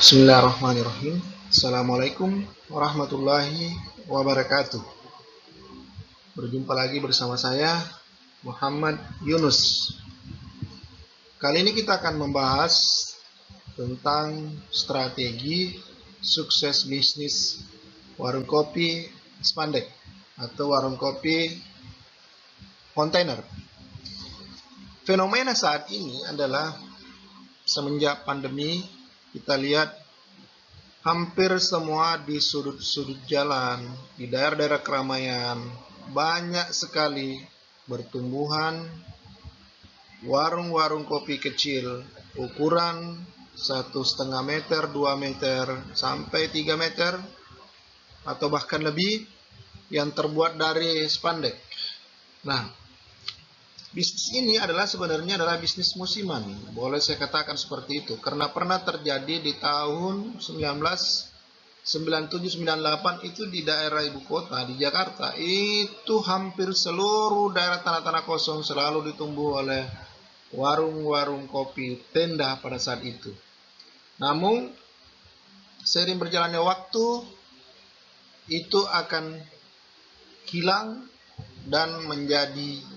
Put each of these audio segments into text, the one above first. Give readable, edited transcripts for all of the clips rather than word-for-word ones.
Bismillahirrahmanirrahim. Assalamualaikum warahmatullahi wabarakatuh. Berjumpa lagi bersama saya, Muhammad Yunus. Kali ini kita akan membahas tentang strategi sukses bisnis warung kopi spandek atau warung kopi kontainer. Fenomena saat ini adalah semenjak pandemi kita lihat hampir semua di sudut-sudut jalan, di daerah-daerah keramaian, banyak sekali bertumbuhan warung-warung kopi kecil, ukuran 1,5 meter, 2 meter, sampai 3 meter, atau bahkan lebih, yang terbuat dari spandek. Nah, bisnis ini sebenarnya adalah bisnis musiman, boleh saya katakan seperti itu, karena pernah terjadi di tahun 1997-98 itu di daerah ibu kota, di Jakarta, itu hampir seluruh daerah tanah-tanah kosong selalu ditumbuh oleh warung-warung kopi tenda pada saat itu. Namun, seiring berjalannya waktu, itu akan hilang dan menjadi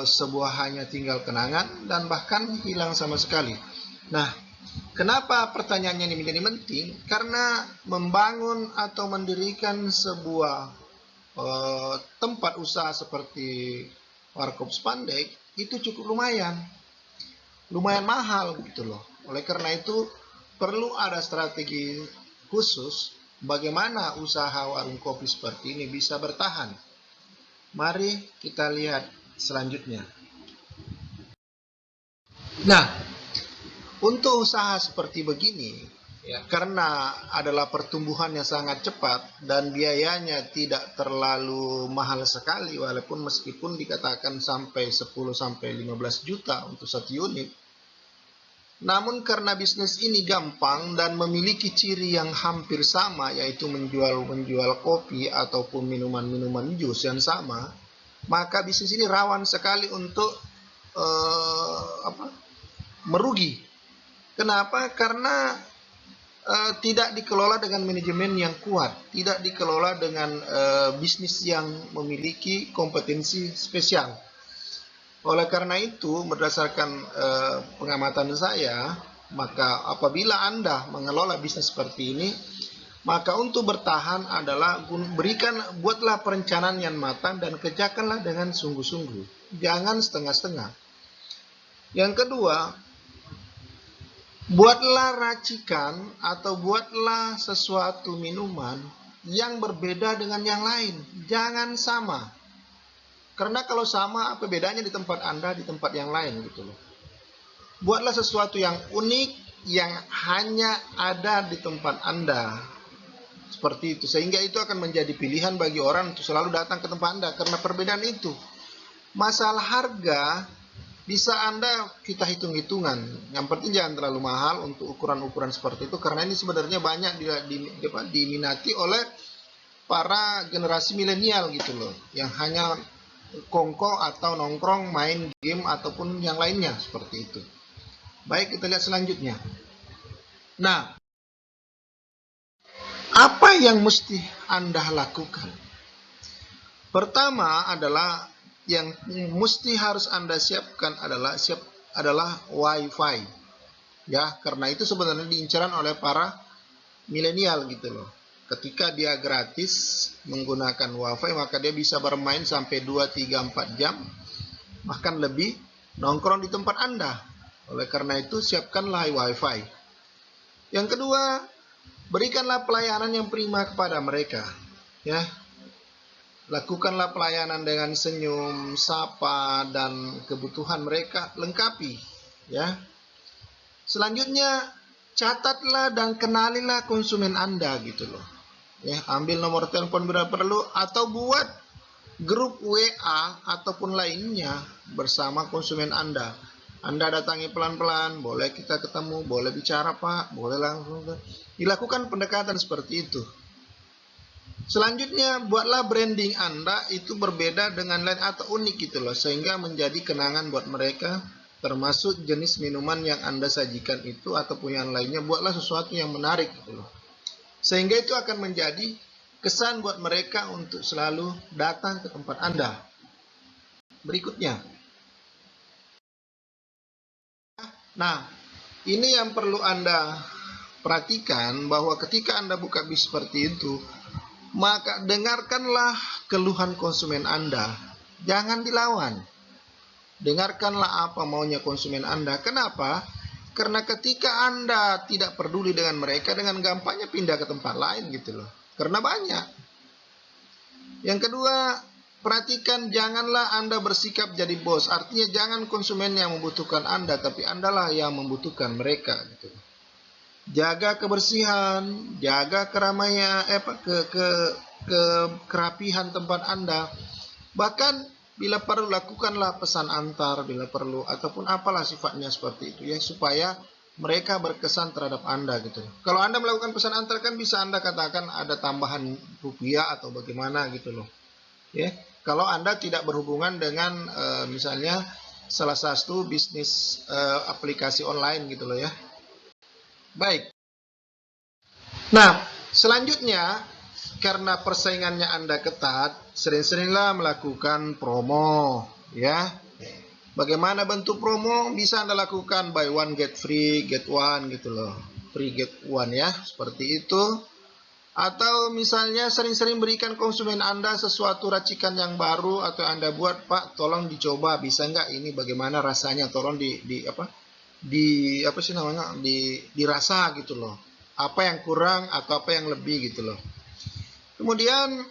sebuah hanya tinggal kenangan dan bahkan hilang sama sekali. Nah, kenapa pertanyaannya ini menjadi penting? Karena membangun atau mendirikan sebuah tempat usaha seperti warkop spandek itu cukup lumayan mahal gitu loh. Oleh karena itu perlu ada strategi khusus bagaimana usaha warung kopi seperti ini bisa bertahan. Mari kita lihat selanjutnya. Nah, untuk usaha seperti begini, ya, karena adalah pertumbuhan yang sangat cepat dan biayanya tidak terlalu mahal sekali, walaupun meskipun dikatakan sampai 10-15 juta untuk satu unit. Namun karena bisnis ini gampang dan memiliki ciri yang hampir sama, yaitu menjual kopi ataupun minuman-minuman jus yang sama, maka bisnis ini rawan sekali untuk merugi. Kenapa? Karena tidak dikelola dengan manajemen yang kuat, tidak dikelola dengan bisnis yang memiliki kompetensi spesial. Oleh karena itu, berdasarkan pengamatan saya, maka apabila Anda mengelola bisnis seperti ini, maka untuk bertahan adalah buatlah perencanaan yang matang dan kerjakanlah dengan sungguh-sungguh. Jangan setengah-setengah. Yang kedua, buatlah racikan atau buatlah sesuatu minuman yang berbeda dengan yang lain. Jangan sama. Karena kalau sama, apa bedanya di tempat Anda, di tempat yang lain gitu loh. Buatlah sesuatu yang unik, yang hanya ada di tempat Anda. Seperti itu, sehingga itu akan menjadi pilihan bagi orang untuk selalu datang ke tempat Anda karena perbedaan itu. Masalah harga bisa Anda kita hitung-hitungan. Yang penting jangan terlalu mahal untuk ukuran-ukuran seperti itu, karena ini sebenarnya banyak diminati oleh para generasi milenial gitu loh, yang hanya kongko atau nongkrong, main game ataupun yang lainnya seperti itu. Baik, kita lihat selanjutnya. Nah, apa yang mesti Anda lakukan? Pertama adalah yang mesti harus Anda siapkan adalah WiFi. Ya, karena itu sebenarnya diincaran oleh para milenial gitu loh. Ketika dia gratis menggunakan WiFi, maka dia bisa bermain sampai 2, 3, 4 jam, bahkan lebih, nongkrong di tempat Anda. Oleh karena itu, siapkanlah WiFi. Yang kedua, berikanlah pelayanan yang prima kepada mereka. Ya, lakukanlah pelayanan dengan senyum, sapa, dan kebutuhan mereka lengkapi. Ya. Selanjutnya, catatlah dan kenalilah konsumen Anda gitu loh. Ya, ambil nomor telepon bila perlu atau buat grup WA ataupun lainnya bersama konsumen Anda. Anda datangi pelan-pelan, boleh kita ketemu, boleh bicara Pak, boleh langsung. Dilakukan pendekatan seperti itu. Selanjutnya, buatlah branding Anda itu berbeda dengan lain atau unik gitu loh, sehingga menjadi kenangan buat mereka termasuk jenis minuman yang Anda sajikan itu ataupun yang lainnya, buatlah sesuatu yang menarik gitu loh. Sehingga itu akan menjadi kesan buat mereka untuk selalu datang ke tempat Anda. Berikutnya. Nah, ini yang perlu Anda perhatikan, bahwa ketika Anda buka bisnis seperti itu, maka dengarkanlah keluhan konsumen Anda. Jangan dilawan. Dengarkanlah apa maunya konsumen Anda. Kenapa? Karena ketika Anda tidak peduli dengan mereka, dengan gampangnya pindah ke tempat lain gitu loh. Karena banyak. Yang kedua, perhatikan, janganlah Anda bersikap jadi bos. Artinya jangan konsumen yang membutuhkan Anda, tapi Andalah yang membutuhkan mereka gitu. Jaga kebersihan, jaga keramaian, kerapihan tempat Anda. Bahkan bila perlu lakukanlah pesan antar bila perlu, ataupun apalah sifatnya seperti itu ya, supaya mereka berkesan terhadap Anda gitu. Kalau Anda melakukan pesan antar kan bisa Anda katakan ada tambahan rupiah atau bagaimana gitu loh. Ya, kalau Anda tidak berhubungan dengan misalnya salah satu bisnis aplikasi online gitu loh ya. Baik. Nah, selanjutnya, karena persaingannya Anda ketat, sering-seringlah melakukan promo, ya. Bagaimana bentuk promo? Bisa Anda lakukan buy one get free, get one gitu loh. Free get one ya, seperti itu. Atau misalnya sering-sering berikan konsumen Anda sesuatu racikan yang baru atau Anda buat, Pak, tolong dicoba, bisa nggak ini bagaimana rasanya? Tolong dirasa gitu loh. Apa yang kurang atau apa yang lebih gitu loh. Kemudian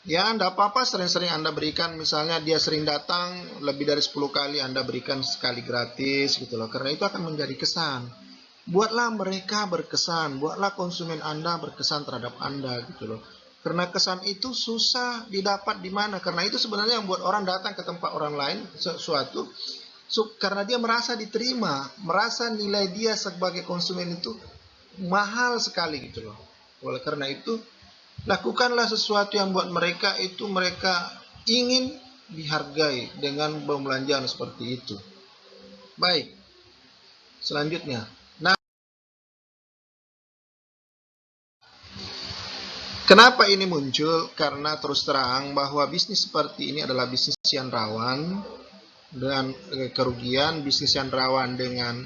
ya enggak apa-apa sering-sering Anda berikan, misalnya dia sering datang lebih dari 10 kali, Anda berikan sekali gratis gitu loh. Karena itu akan menjadi kesan. Buatlah mereka berkesan, buatlah konsumen Anda berkesan terhadap Anda gitu loh. Karena kesan itu susah didapat di mana? Karena itu sebenarnya yang buat orang datang ke tempat orang lain sesuatu, karena dia merasa diterima, merasa nilai dia sebagai konsumen itu mahal sekali gitu loh. Oleh karena itu, lakukanlah sesuatu yang buat mereka itu mereka ingin dihargai dengan pembelanjaan seperti itu. Baik, selanjutnya. Nah, kenapa ini muncul? Karena terus terang bahwa bisnis seperti ini adalah bisnis yang rawan dengan kerugian, bisnis yang rawan dengan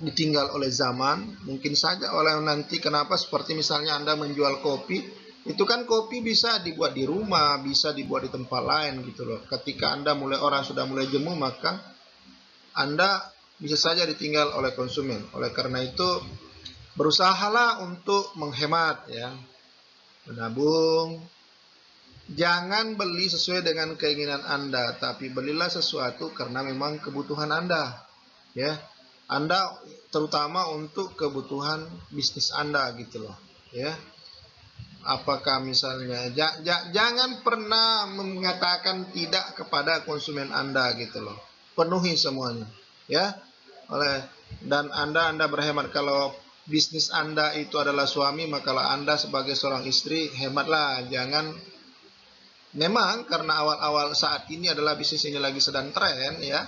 ditinggal oleh zaman. Mungkin saja oleh nanti, kenapa seperti misalnya Anda menjual kopi, itu kan kopi bisa dibuat di rumah, bisa dibuat di tempat lain gitu loh. Ketika orang sudah mulai jemu, maka Anda bisa saja ditinggal oleh konsumen. Oleh karena itu, berusahalah untuk menghemat ya, menabung. Jangan beli sesuai dengan keinginan Anda, tapi belilah sesuatu karena memang kebutuhan Anda ya. Anda terutama untuk kebutuhan bisnis Anda gitu loh ya. Apakah misalnya jangan pernah mengatakan tidak kepada konsumen Anda gitu loh. Penuhi semuanya ya. Dan Anda berhemat. Kalau bisnis Anda itu adalah suami, maka Anda sebagai seorang istri hematlah. Jangan, memang karena awal-awal saat ini adalah bisnis ini lagi sedang tren ya,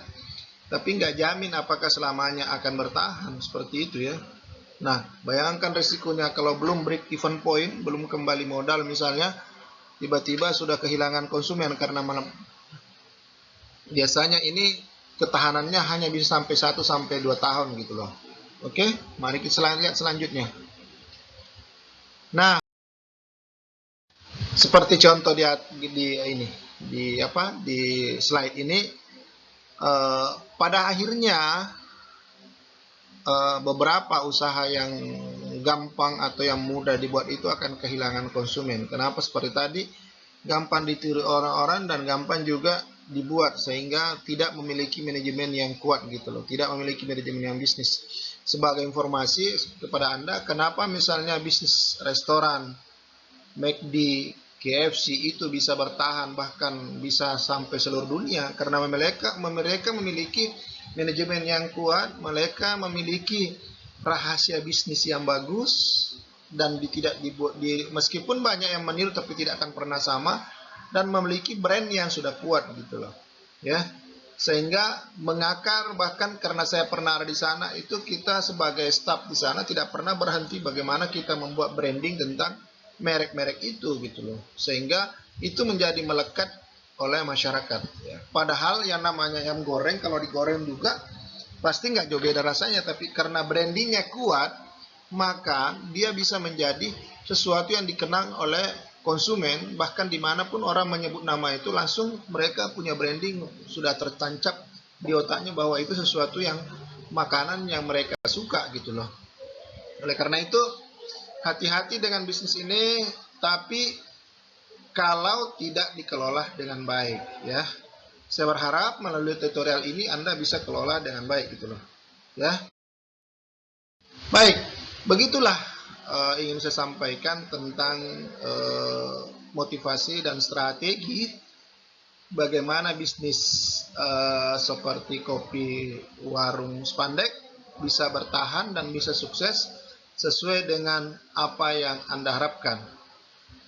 tapi nggak jamin apakah selamanya akan bertahan seperti itu ya. Nah, bayangkan resikonya kalau belum break even point, belum kembali modal misalnya, tiba-tiba sudah kehilangan konsumen karena biasanya ini ketahanannya hanya bisa sampai 1 sampai 2 tahun gitu loh. Oke, mari kita lihat selanjutnya. Nah, seperti contoh di slide ini, pada akhirnya beberapa usaha yang gampang atau yang mudah dibuat itu akan kehilangan konsumen. Kenapa? Seperti tadi, gampang ditiru orang-orang dan gampang juga dibuat, sehingga tidak memiliki manajemen yang kuat gitu loh, tidak memiliki manajemen yang bisnis. Sebagai informasi kepada Anda, kenapa misalnya bisnis restoran McD, KFC itu bisa bertahan bahkan bisa sampai seluruh dunia, karena mereka memiliki manajemen yang kuat, mereka memiliki rahasia bisnis yang bagus, dan meskipun banyak yang meniru tapi tidak akan pernah sama, dan memiliki brand yang sudah kuat gitu loh ya. Sehingga mengakar, bahkan karena saya pernah ada di sana, itu kita sebagai staff di sana tidak pernah berhenti bagaimana kita membuat branding tentang merek-merek itu gitu loh. Sehingga itu menjadi melekat oleh masyarakat ya. Padahal yang namanya ayam goreng kalau digoreng juga pasti nggak jauh beda rasanya, tapi karena brandingnya kuat maka dia bisa menjadi sesuatu yang dikenang oleh konsumen, bahkan dimanapun orang menyebut nama itu langsung mereka punya branding, sudah tertancap di otaknya bahwa itu sesuatu yang makanan yang mereka suka gitu loh. Oleh karena itu hati-hati dengan bisnis ini, tapi kalau tidak dikelola dengan baik ya. Saya berharap melalui tutorial ini Anda bisa kelola dengan baik gitu loh ya. Baik, begitulah ingin saya sampaikan tentang motivasi dan strategi bagaimana bisnis seperti kopi warung Spandek bisa bertahan dan bisa sukses sesuai dengan apa yang Anda harapkan.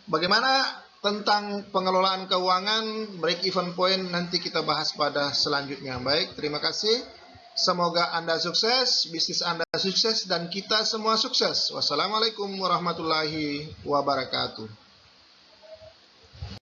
Bagaimana tentang pengelolaan keuangan, break even point, nanti kita bahas pada selanjutnya. Baik, terima kasih. Semoga Anda sukses, bisnis Anda sukses, dan kita semua sukses. Wassalamualaikum warahmatullahi wabarakatuh.